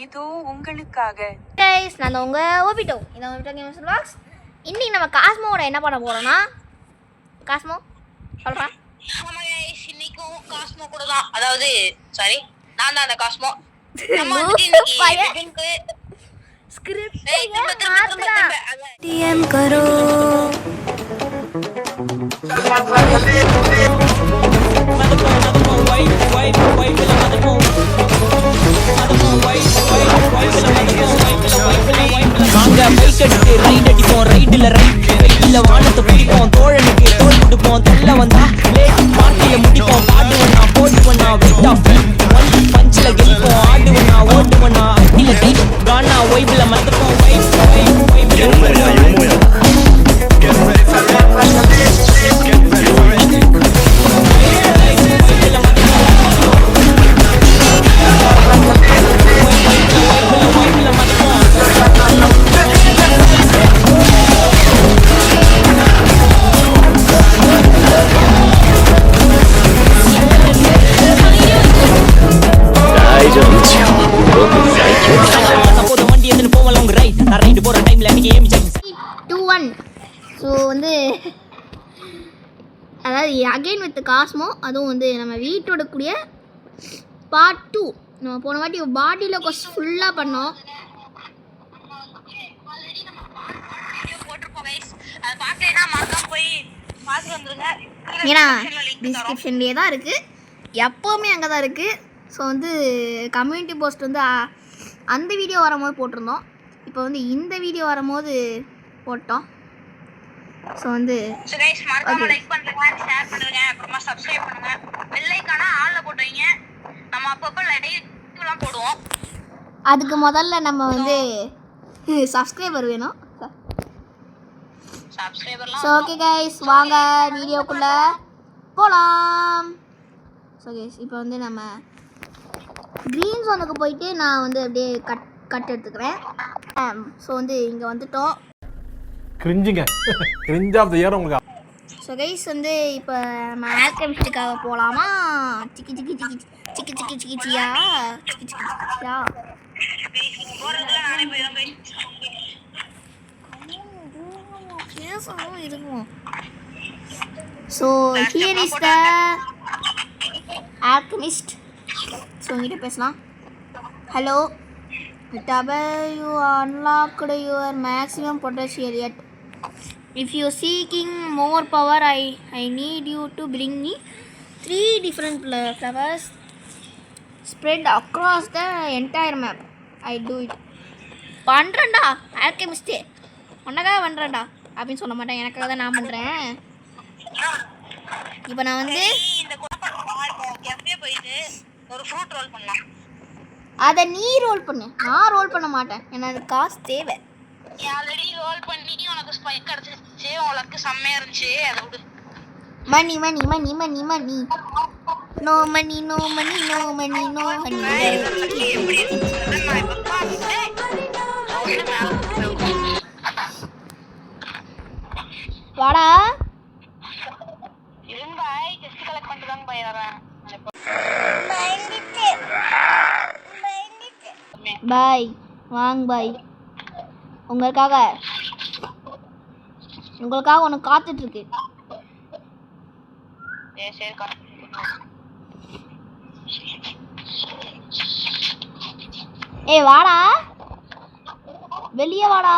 இதோ உங்களுக்காக. கைஸ், நான் உங்க ஓபிட்டோ. இந்த ஓபிட்டோ கேம்ஸ் vlogs. இன்னைக்கு நம்ம காஸ்மோட என்ன பண்ண போறோம்னா, காஸ்மோ சொல்றா. ஆமா கைஸ், இன்னைக்கும் காஸ்மோ கூட தான். அதாவது சாரி, நான் தான் அந்த காஸ்மோ. நம்ம வந்து இன்னைக்கு ஸ்கிரிப்ட் டிஎம் கரோ. வாங்க பைக் எடுத்து ரைட் அடிப்போம், ரைட்ல ரைட் வெயில வானத்தை பிடிப்போம், தோழனுக்கு தோல் கொடுப்போம், தள்ள வந்தா லேட் பாட்டிய முடிப்போம், பாடுவனா போடுவனா வெயிட் ஆஃப் ஒன் பஞ்சில கெடிப்போம், ஆடுவனா ஓடுவனா அடில டைப் கானா வைப்ல மத்தப்போம், வைப் வைப் வைப்ல ஸோ வந்து அதாவது அகெயின் வித் காஸ்மோ, அதுவும் வந்து நம்ம வீட்டோட கூடிய பார்ட் 2. நம்ம போன வாட்டி பாடியில் கொஸ்ட் ஃபுல்லாக பண்ணோம். ஏன்னா டிஸ்கிரிப்ஷன்லேயே தான் இருக்குது, எப்போவுமே அங்கே தான் இருக்குது. ஸோ வந்து கம்யூனிட்டி போஸ்ட் வந்து அந்த வீடியோ வரும்போது போட்டிருந்தோம். இப்போ வந்து இந்த வீடியோ வரும்போது போட்டோம். ஸோ வந்து மறக்காம லைக் பண்ணுங்க, ஷேர் பண்ணுங்க, அப்புறமா சப்ஸ்கிரைப் பண்ணுங்க, பெல் ஐகானை ஆல்ல போட்டு வைங்க. நம்ம அப்பப்போ லைவ்லாம் போடுவோம். அதுக்கு முதல்ல நம்ம வந்து சப்ஸ்கிரைபர் வேணும். ஸோ ஓகே கைஸ், வாங்க வீடியோக்குள்ளே போகலாம். ஸோ கைஸ், இப்போ வந்து நம்ம க்ரீன் ஜோனுக்கு போயிட்டு நான் வந்து அப்படியே கட் எடுத்துக்கிறேன். ஸோ வந்து இங்கே வந்துட்டோம். கிரிஞ்சுங்க, கிரிஞ்ச் ஆஃப் தி இயர் உங்களுக்கு. ஸோ கைஸ் வந்து இப்போ நம்ம ஆல்கெமிஸ்டுக்காக போகலாமா? சிக்கி சிக்கி சிக்கி சிக்கி சிக்கி சிக்கி சியா சிக்கி சிக்கி சிக்கியா பேசணும் இருக்கும். So here is the alchemist. So உங்ககிட்ட பேசலாம். Hello, you unlocked your maximum potential yet. If you seeking more power, I need you to bring me 3 different flowers spread across the entire map. I do it. பண்றேன்டா alchemist, உனக்காக பண்றேன்டா அப்படின்னு சொல்ல மாட்டேன், எனக்காக தான் நான் பண்றேன். இப்போ நான் வந்து ஒரு ஃப்ரூட் ரோல் பண்ணலாம். அதை நீ ரோல் பண்ணு, நான் ரோல் பண்ண மாட்டேன், எனக்கு காசு தேவை. ஆல்ரெடி ரோல் பண்ணி உனக்கு ஸ்பைக் கிடைச்சிருச்சு, உனக்கு செம்மையா இருந்துச்சு, அதை விடு. Money money money money money no money no money no money no money. வாடா பாய், டெஸ்ட் கலெக்ட் பண்ணிட்டு தான் பாய் வரேன். பாய் வாங்க பாய், உங்களுக்காக ஒன்று காத்துட்ருக்கு. ஏய் வாடா, வெளியே வாடா.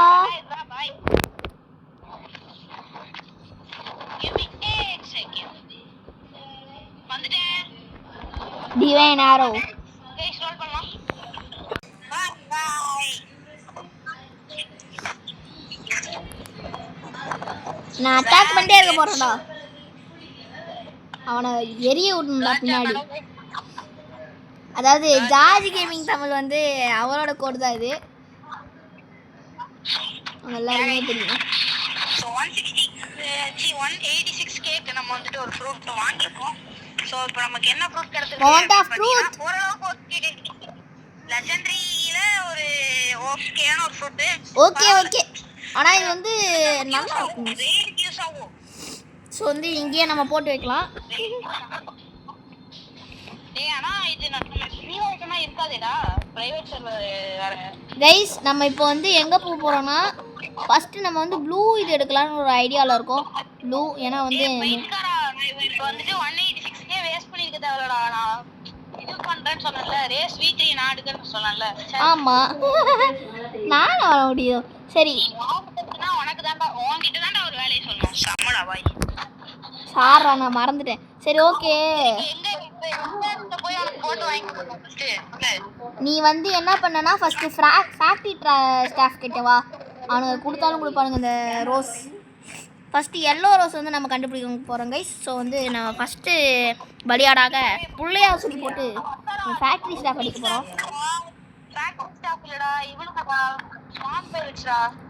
டிவைன் ஆரோ. நான் அட்டாக் பண்ணிட்டே இருக்க போறேன்டா, அவனை எரிய விடணும்டா பின்னாடி. அதாவது ஜார்ஜ் கேமிங் தமிழ் வந்து அவரோட கோடு தான் இது, எல்லாருமே தெரியும். 186 கேக்கு நம்ம வந்துட்டு ஒரு ஃப்ரூட் வாங்கிருக்கோம். சோ இப்போ நமக்கு என்ன ஃப்ரூட் கிடைச்சிருக்கு? ஓரளவுக்கு ஓகே, லெஜெண்டரியில ஒரு ஓகேயான ஒரு ஃப்ரூட். ஓகே ஓகே, ஆனா இது வந்து நல்லா இருக்கும், ரேட் யூஸ் ஆகும். ஸோ வந்து இங்கேயே நம்ம போட்டு வைக்கலாம். ஆனா இது நம்ம இருக்காதேடா. பிரைவேட் சர்வர் வேற. கைஸ் நம்ம இப்போ வந்து எங்கே போக போகிறோம்னா ஃபஸ்ட்டு நம்ம வந்து ப்ளூ இது எடுக்கலாம்னு ஒரு ஐடியாவில் இருக்கோம். ப்ளூ ஏன்னா வந்து இப்போ வந்துட்டு 186 வேஸ்ட் பண்ணிருக்க தேவையில்லடா. நான் இது பண்றேன்னு சொன்னேன்ல, ரேஸ் V3 நான் எடுக்கிறேன்னு சொன்னேன்ல. ஆமாம் நான் வர முடியும். சரி உனக்கு தான்டா, உன்கிட்ட தான்டா ஒரு வேலையை சொல்லணும். சம்மடா பாய். சாரா நான் மறந்துட்டேன். சரி ஓகே, எங்க போய் அவனுக்கு போட்டு வாங்கி கொடுக்கணும் ஃபர்ஸ்ட். நீ வந்து என்ன பண்ணனா ஃபஸ்ட்டு ஃபேக்ட்ரி ஸ்டாஃப் கிட்ட வா. அவனுக்கு கொடுத்தாலும் கொடுப்பானுங்க இந்த ரோஸ். ஃபஸ்ட்டு எல்லோ ரோஸ் வந்து நம்ம கண்டுபிடிக்க போகிறோம் கைஸ். ஸோ வந்து நான் ஃபஸ்ட்டு பலியாடாக புள்ளையா சொல்லி போட்டு ஃபேக்ட்ரி ஸ்டாஃப் அடிக்க போகிறோம்.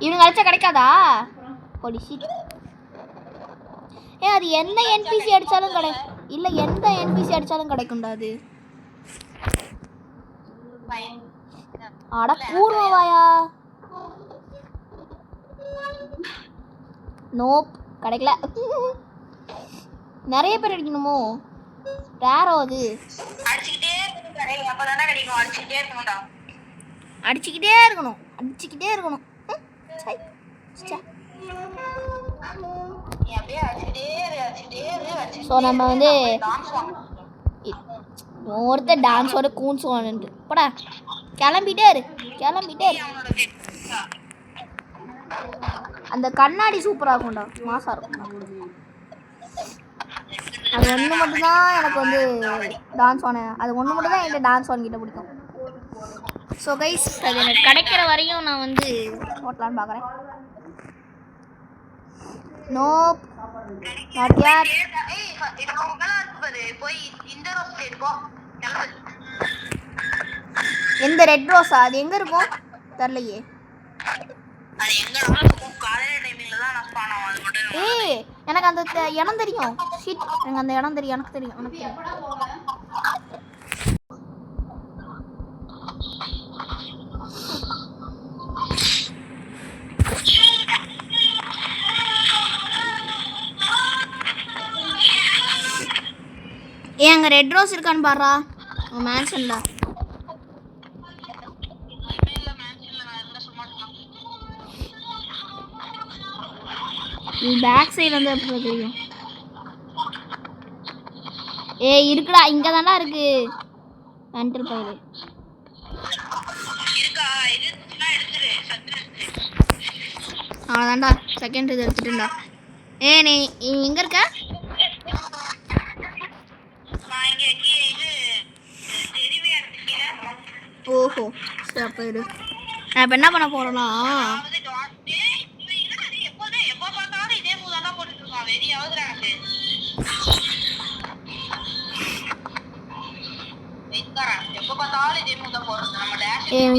இவனுங்க அடிச்சா கிடைக்காதா? போலி ஷீட். அது எந்த என்பிசி அடித்தாலும் இல்லை எந்த என்பிசி அடித்தாலும் கிடைக்கும்டா அது. அட பூர்வவாயா. நோப் கிடைக்கல. நிறைய பேர் அடிக்கணுமோ? வேற அது அடிச்சுக்கிட்டே இருக்கணும். ஸோ நம்ம வந்து ஒருத்தர் டான்ஸோட கூன்ஸ் வாங்கிட்டு போடா. கிளம்பிட்டே இரு. அந்த கண்ணாடி சூப்பராக இருக்கும்டா, மாசா இருக்கும். அது ஒன்று மட்டும்தான் எனக்கு வந்து டான்ஸ் ஆன, அது ஒன்று மட்டும் தான் என்கிட்ட டான்ஸ் ஆன்கிட்ட பிடிக்கும். ஸோ கைஸ் அது எனக்கு கிடைக்கிற வரையும் நான் வந்து ஓட்டலான்னு பார்க்குறேன். நோப் நாட் யார். எந்த ரெட் ரோஸா? அது எங்கே இருக்கும் தெரிலையே. ஏய் எனக்கு அந்த இடம் தெரியும். ஷிட், எனக்கு அந்த இடம் தெரியும். எனக்கு தெரியும். அங்கே ரெட் ரோஸ் இருக்கான்னு பாடுறா மேன்ஷன்ல. பேக் சைடு வந்து எப்படி தெரியும்? இருக்குடா, இங்கே தானே இருக்கு மென்டல் பயிர். அவ்வளோதான்டா, செகண்ட் இது எடுத்துட்டுண்டா. நீ எங்கே இருக்க? ஓஹோ சரி, அப்போ இரு. நான் இப்போ என்ன பண்ண போகிறேன்னா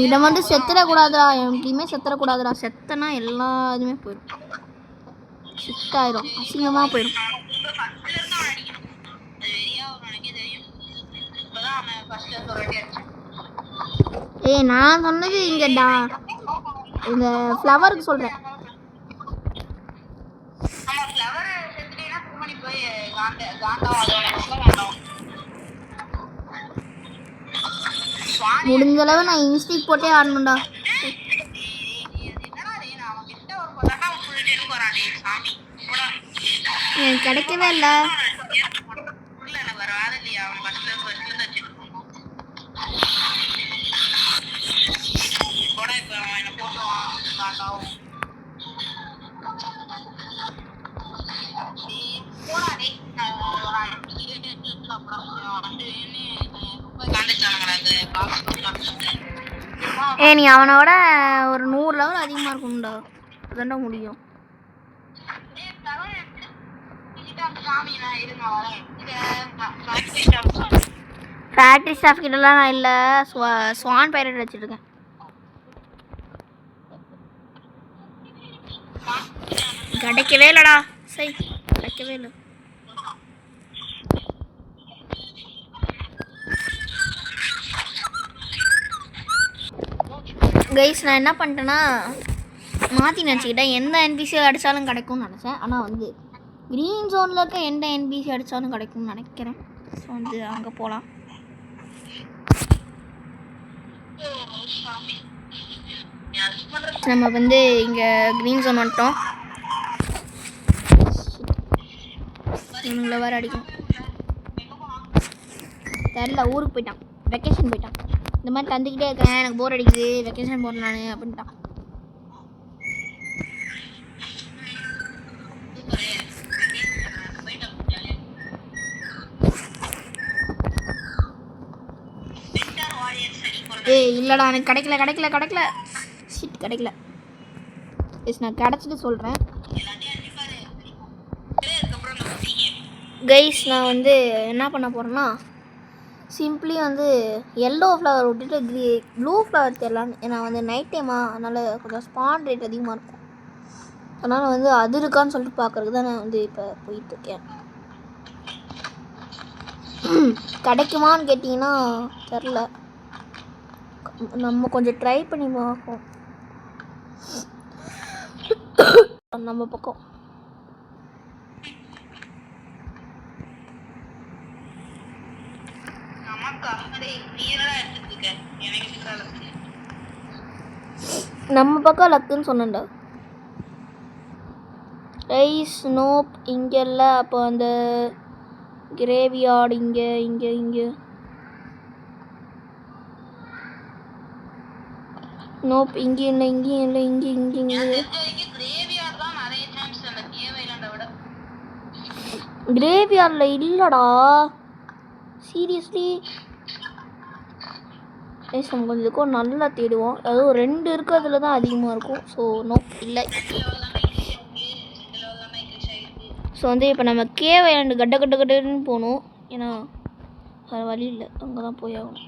இடம் வந்து செத்துடக்கூடாதுடா. எங்கேயுமே செத்துடக்கூடாதுடா. செத்தனா எல்லா இதுவுமே போயிடும். சிட்டாயிரும், அசிங்கமாக போயிடும். நான் சொன்னது இங்கே இந்த ஃப்ளவருக்கு சொல்கிறேன். முடிஞ்ச அளவு நான் இன்ஸ்டிக் போட்டே ஆடணும்டா. எனக்கு கிடைக்கவே இல்லை. நீ அவனோட ஒரு 100 லெவல் அதிகமாக இருக்கும்டா. அதான்டா முடியும். ஃபேக்ட்ரி ஸ்டாஃப் கிட்டலாம் நான் இல்லை, ஸ்வான் பைரட் வச்சுருக்கேன். கிடைக்கவே இல்லைடா. சரி, கிடைக்கவே இல்லை. கைஸ் நான் என்ன பண்ணிட்டேன்னா மாற்றி நினச்சிக்கிட்டேன். எந்த என்பிசி அடித்தாலும் கிடைக்கும்னு நினச்சேன். ஆனால் வந்து க்ரீன் ஜோனில் இருக்க எந்த என்பிசி அடித்தாலும் கிடைக்கும்னு நினைக்கிறேன். ஸோ வந்து அங்கே போகலாம். நம்ம வந்து இங்கே க்ரீன் ஜோன் வந்துட்டோம். இவனுங்களை வேறு அடிக்கும் தெரில. ஊருக்கு போயிட்டான், வெக்கேஷன் போயிட்டான். இந்த மாதிரி தந்துக்கிட்டே இருக்கேன், எனக்கு போர் அடிக்குது, வெக்கேஷன் போகிறேன் நான் அப்படின்ட்டான். ஏய் இல்லைடா, எனக்கு கிடைக்கல ஷிட் கிடைக்கல. எஸ் நான் கிடச்சிட்டு சொல்கிறேன். கைஸ் நான் வந்து என்ன பண்ண போகிறேன்னா, சிம்பிளி வந்து எல்லோ ஃப்ளவர் விட்டுட்டு ப்ளூ ஃப்ளவர் தெரியலான்னு. ஏன்னா வந்து நைட் டைமா, அதனால் கொஞ்சம் ஸ்பான் ரேட் அதிகமாக இருக்கும். அதனால் வந்து அது இருக்கான்னு சொல்லிட்டு பார்க்குறதுக்கு தான் நான் வந்து இப்போ போயிட்டுருக்கேன். கிடைக்குமான்னு கேட்டிங்கன்னா தெரில, நம்ம கொஞ்சம் ட்ரை பண்ணி பார்ப்போம். நம்ம பக்கம் லக்குன்னு சொன்னேன்டா. ரைஸ் நோப் இங்கே இல்லை. அப்போ அந்த கிரேவியார்டு இங்கே நோப் இங்கேயும் இல்லை. கிரேவியார்டில் இல்லைடா, சீரியஸ்லி. நம்ம கொஞ்சம் இருக்கும் நல்லா தேடுவோம். அதுவும் 2 இருக்கிறதுல தான் அதிகமாக இருக்கும். ஸோ நோப் இல்லை. ஸோ வந்து இப்போ நம்ம கேவ் ஐலாண்டு கட்டன்னு போகணும். ஏன்னா வேறு வழி இல்லை, அங்கே தான் போய் ஆகணும்.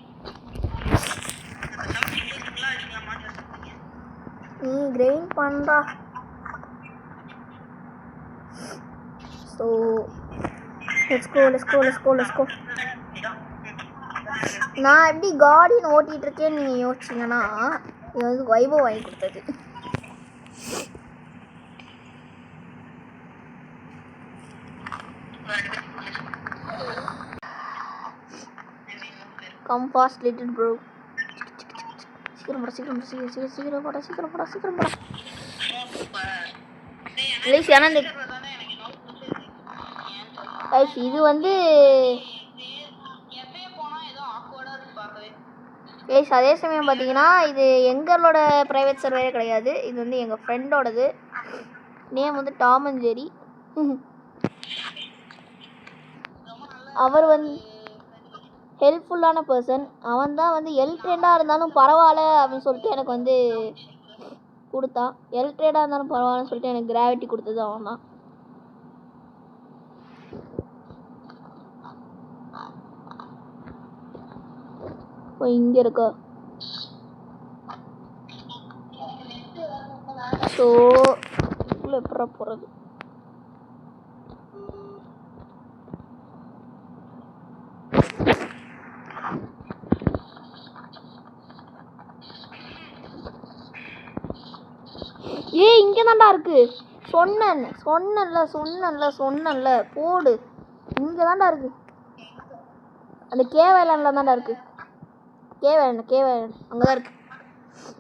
கிரெயின் பண்ணுறா. So let's go. நான் எப்படி கார்டியன் ஓட்டிகிட்டு இருக்கேன்னு நீங்கள் யோசிச்சிங்கன்னா, இது வந்து வைபவ் வாங்கி கொடுத்தது. Come fast little bro. சீக்கிரம் போடா. இது வந்து அதே சமயம் பார்த்தீங்கன்னா, இது எங்களோட ப்ரைவேட் சர்வரே கிடையாது. இது வந்து எங்கள் ஃப்ரெண்டோடது. நேம் வந்து டாம் அண்ட் ஜெரி. அவர் வந்து ஹெல்ப்ஃபுல்லான பர்சன். அவன் தான் வந்து எல்ட்ரேடாக இருந்தாலும் பரவாயில்ல அப்படின்னு சொல்லிட்டு எனக்கு வந்து கொடுத்தான். எல்ட்ரேடாக இருந்தாலும் பரவாயில்லன்னு சொல்லிட்டு எனக்கு கிராவிட்டி கொடுத்தது அவன் தான். இப்போ இங்கே இருக்கா. ஸோ இவ்வளோ எப்படா போகிறது? இங்கே தான்டா இருக்கு. சொன்னேன்ல போடு. இங்கே தான்டா இருக்கு. அந்த கேவ் ஐலாண்டில் தான்டா இருக்கு. கேவ் ஐலாண்ட் அங்கே தான் இருக்கு.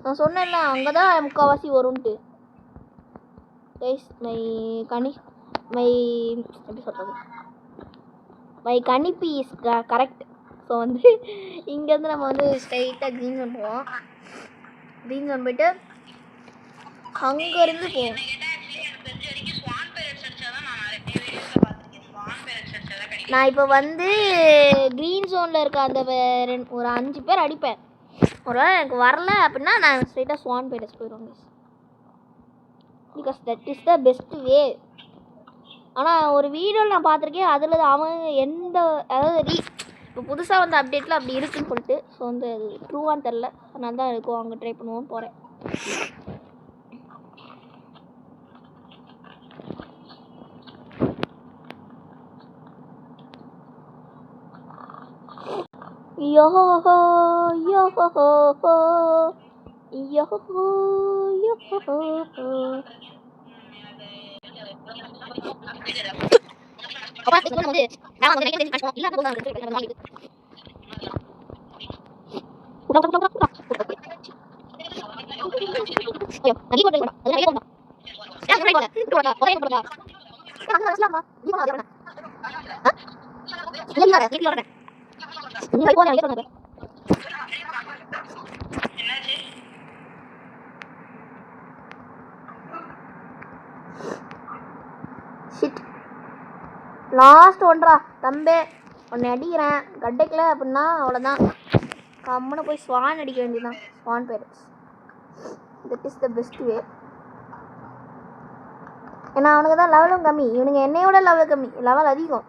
நான் சொன்னேன்ல அங்கே தான் முக்கால்வாசி வரும்ன்ட்டு. மை கணிப்பி இஸ் கரெக்ட். ஸோ வந்து இங்கேருந்து நம்ம வந்து ஸ்ட்ரைட்டாக க்ரீன் ஜோன் போவோம். க்ரீன் ஜோன் போயிட்டு அங்கேருந்து போவோம். நான் இப்போ வந்து க்ரீன் ஜோனில் இருக்க அந்த ஒரு 5 பேர் அடிப்பேன். ஒருவேளை எனக்கு வரல அப்படின்னா நான் ஸ்ட்ரைட்டாக ஸ்வான் பேரஸ் போயிடுவாங்க. Because that is the best way. ஆனால் ஒரு வீடியோவில் நான் பார்த்துருக்கேன், அதில் அவன் அதாவது இப்போ புதுசாக வந்து அப்டேட்டில் அப்படி இருக்குன்னு சொல்லிட்டு. ஸோ வந்து அது ட்ரூவான்னு தெரில. அதனால தான் இருக்கும் அங்கே ட்ரை பண்ணுவோன்னு போகிறேன். என்னாச்சு? ஷிட் லாஸ்ட் ஒன்றா தம்பே உன்னை அடிக்கிறேன் கட்டைக்கல அப்படின்னா அவ்வளோதான் கம்முன்னு போய் ஸ்வான் அடிக்க வேண்டியதுதான் Swan parrots that is the best way ஏன்னா அவனுக்கு தான் லெவலும் கம்மி இவனுங்க என்னையோட லெவல் கம்மி லெவல் அதிகம்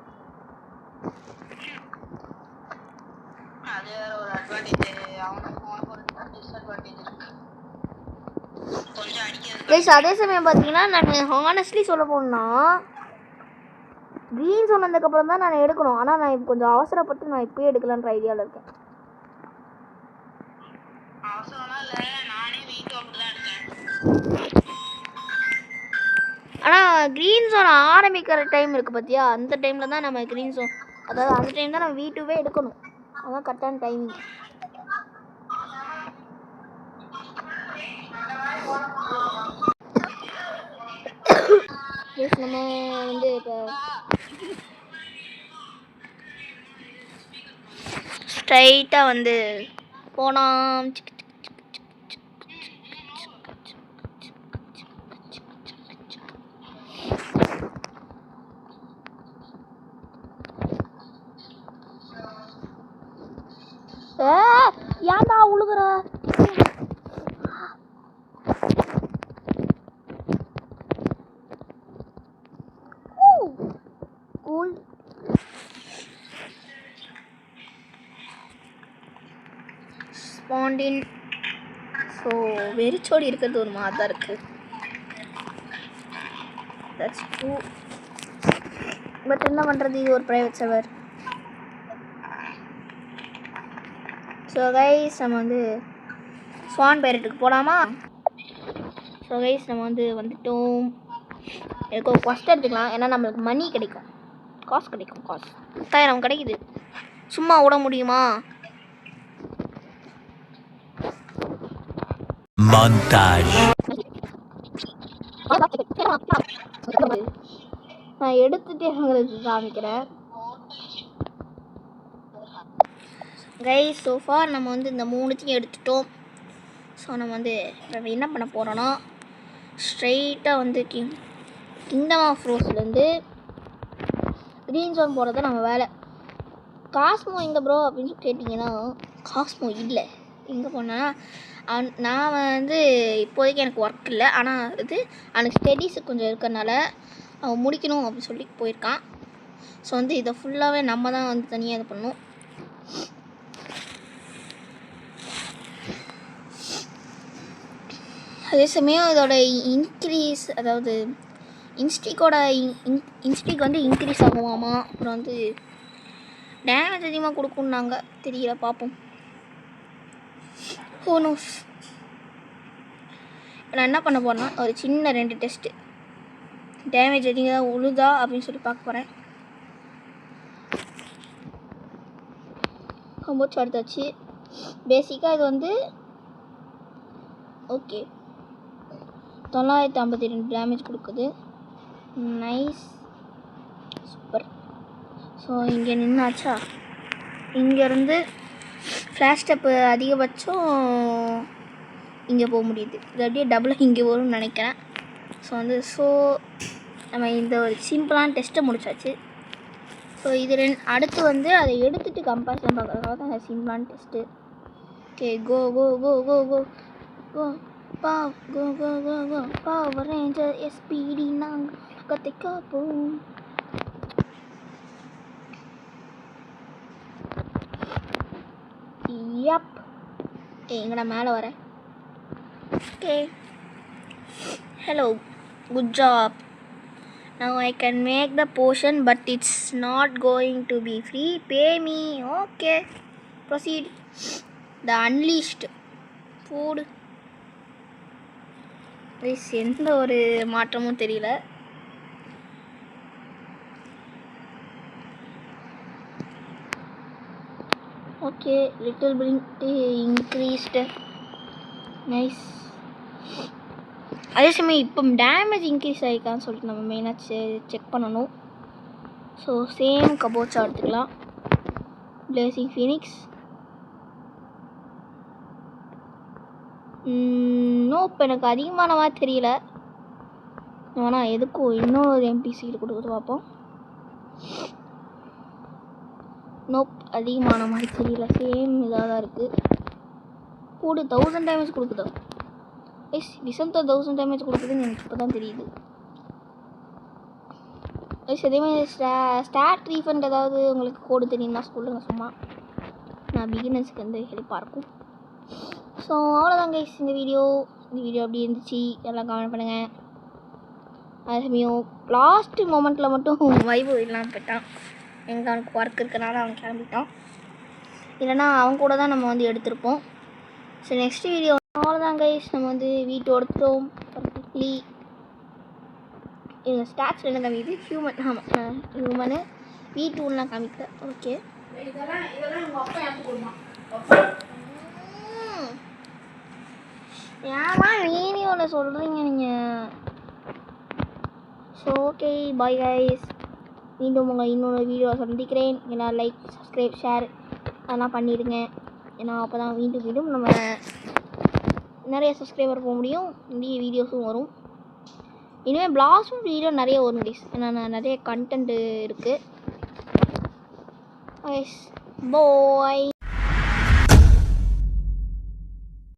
அது வேற ஒரு அட்வான்டேஜ் அவனுக்கு ஒரு டிஸ்அட்வான்டேஜ் இருக்கு கொஞ்சம் அடிக்கிறது கைஸ் அதே சமயம் பார்த்தீங்கன்னா நான் ஹானஸ்ட்லி சொல்ல போனா க்ரீன் சொன்னதுக்கப்புறம் தான் நான் எடுக்கணும் ஆனால் நான் இப்போ கொஞ்சம் அவசரப்பட்டு நான் இப்போயே எடுக்கலான்ற ஐடியாவில் இருக்கேன் அவசரம்லாம் இல்லை நானே வீட்டு அப்படிதான் இருக்கேன் ஆனால் க்ரீன் ஜோன் ஆரம்பிக்கிற டைம் இருக்குது பார்த்தியா அந்த டைமில் தான் நம்ம க்ரீன் ஜோன் அதாவது அந்த டைம் தான் நம்ம வீட்டுவே எடுக்கணும் அதான் கரெக்டான டைமிங் நம்ம வந்து இப்போ ஸ்ட்ரைட்டாக வந்து போனோம் ஏன்டா உழுகுற கூல் ஸ்பாண்டின் ஸோ வெறிச்சோடி இருக்கிறது ஒரு மாதிரி தான் இருக்குது தட்ஸ் ட்ரூ பட் என்ன பண்ணுறது இது ஒரு ப்ரைவேட் சர்வர் ஸோ கைஸ் நம்ம வந்து ஸ்வான் பைரட்டுக்கு போகலாமா ஸோ கைஸ் நம்ம வந்து வந்துட்டோம் எனக்கு ஒரு கொஸ்ட் எடுத்துக்கலாம் ஏன்னா நம்மளுக்கு மணி கிடைக்கும் காசு கிடைக்கும் காசு 10,000 கிடைக்குது சும்மா விட முடியுமா நான் எடுத்துகிட்டே உங்களுக்கு காமிக்கிறேன் கைஸ் சோஃபார் நம்ம வந்து இந்த 3த்தையும் எடுத்துட்டோம் ஸோ நம்ம வந்து இப்போ என்ன பண்ண போகிறோன்னா ஸ்ட்ரைட்டாக வந்து கிங்டம் ஆஃப் ரோஸ்லேருந்து க்ரீன் ஜோன் போகிறது நம்ம வேலை காஸ்மோ எங்கே ப்ரோ அப்படின்னு கேட்டிங்கன்னா காஸ்மோ இல்லை எங்கே போனால் நான் வந்து இப்போதைக்கு எனக்கு ஒர்க் இல்லை ஆனால் இது அவனுக்கு ஸ்டடீஸு கொஞ்சம் இருக்கிறனால அவன் முடிக்கணும் அப்படின்னு சொல்லி போயிருக்கான் ஸோ வந்து இதை ஃபுல்லாகவே நம்ம தான் வந்து தனியாக இது பண்ணணும் அதே சமயம் இதோட இன்க்ரீஸ் அதாவது இன்ஸ்டிக்கோட இன்ஸ்டிக் வந்து இன்க்ரீஸ் ஆகுமாமா அப்புறம் வந்து டேமேஜ் அதிகமாக கொடுக்குன்னாங்க தெரியல பார்ப்போம் ஹோனோஸ் நான் என்ன பண்ண போகிறேன்னா ஒரு சின்ன 2 டெஸ்ட்டு டேமேஜ் அதிகம் உழுதா அப்படின்னு சொல்லி பார்க்க போகிறேன் கம்போச்சு எடுத்தாச்சு பேசிக்காக இது வந்து ஓகே 952 டேமேஜ் கொடுக்குது நைஸ் சூப்பர் ஸோ இங்கே நின்னாச்சா இங்கேருந்து ஃப்ளாஷ் ஸ்டெப்பு அதிகபட்சம் இங்கே போக முடியுது இது அப்படியே டபுளாக இங்கே வரும்னு நினைக்கிறேன் ஸோ நம்ம இந்த ஒரு சிம்பிளான டெஸ்ட்டை முடிச்சாச்சு ஸோ இது அடுத்து வந்து அதை எடுத்துகிட்டு கம்பேரிசன் பார்க்குறதுக்காக தான் அந்த சிம்பிளான டெஸ்ட்டு ஓகே கோ கோ கோ கோ கோ கோ Power Ranger SPD நாங்கள் கத்தை காப்போம் யப் எங்கடா மேலே வரேன் okay hello good job now I can make the potion but it's not going to be free pay me okay proceed the unleashed food எந்த ஒரு மாற்றமும் தெரியல okay little bit increased nice அதே சமயம் இப்போ டேமேஜ் இன்க்ரீஸ் ஆகிருக்கான்னு சொல்லிட்டு நம்ம மெயினாக செக் பண்ணணும். ஸோ சேம் கபோர்ட்ஸாக எடுத்துக்கலாம். Placing Phoenix. நோப் எனக்கு அதிகமான மாதிரி தெரியல. ஆனால் எதுக்கும் இன்னொரு எம்பிசியில் கொடுக்குறது பார்ப்போம். நோப் அதிகமான மாதிரி தெரியல, சேம் இதாக தான் இருக்குது. கூடு 1000 டேமேஜ் கொடுக்குதோ? எஸ் விசந்தா 1000 டேமேஜ் கொடுக்குதுன்னு எனக்கு இப்போ தான் தெரியுது. எஸ் அதேமாதிரி ஸ்டாட் ரீஃபண்ட் ஏதாவது உங்களுக்கு கோடு தெரியுமா சொல்லுங்கள், சும்மா நான் பிகினர்ஸ்க்கு வந்து ஹெல்ப்பாக இருக்கும். ஸோ அவ்வளோதாங்க கைஸ் இந்த வீடியோ எப்படி இருந்துச்சு எல்லாம் கமெண்ட் பண்ணுங்கள். அதே சமயம் லாஸ்ட்டு மொமெண்ட்டில் மட்டும் வைபு இல்லாமல் போயிட்டான். எங்கே அவனுக்கு ஒர்க் இருக்கிறனால அவன் கிளம்பிட்டான். இல்லைனா அவன் கூட தான் நம்ம வந்து எடுத்திருப்போம். ஸோ நெக்ஸ்ட் வீடியோ அவ்வளோதான் கைஸ். நம்ம வந்து வீட்டு எடுத்துட்டோம் பர்ஃபெக்ட்லி. எங்கள் ஸ்டாட்ஸ் என்ன காமிக்குது? ஹியூமன். ஆமாம் ஹியூமனு வீட்டு உள்ளலாம் காமிக்கல. ஓகே இதெல்லாம் உங்கள் அப்பா எனக்கு கொடுமா. ஏமா வீடியோவில் சொல்கிறீங்க நீங்கள்? So okay bye guys. மீண்டும் உங்கள் இன்னொரு வீடியோ சந்திக்கிறேன். எல்லாம் லைக் சப்ஸ்கிரைப் ஷேர் அதெல்லாம் பண்ணிடுங்க. ஏன்னா அப்போ தான் மீண்டும் நம்ம நிறைய சப்ஸ்கிரைபர் போக முடியும், நிறைய வீடியோஸும் வரும். இனிமேல் பிளாஸும் வீடியோ நிறைய வரும் கைஸ். ஏன்னா நிறைய கண்டென்ட் இருக்குது. பாய்.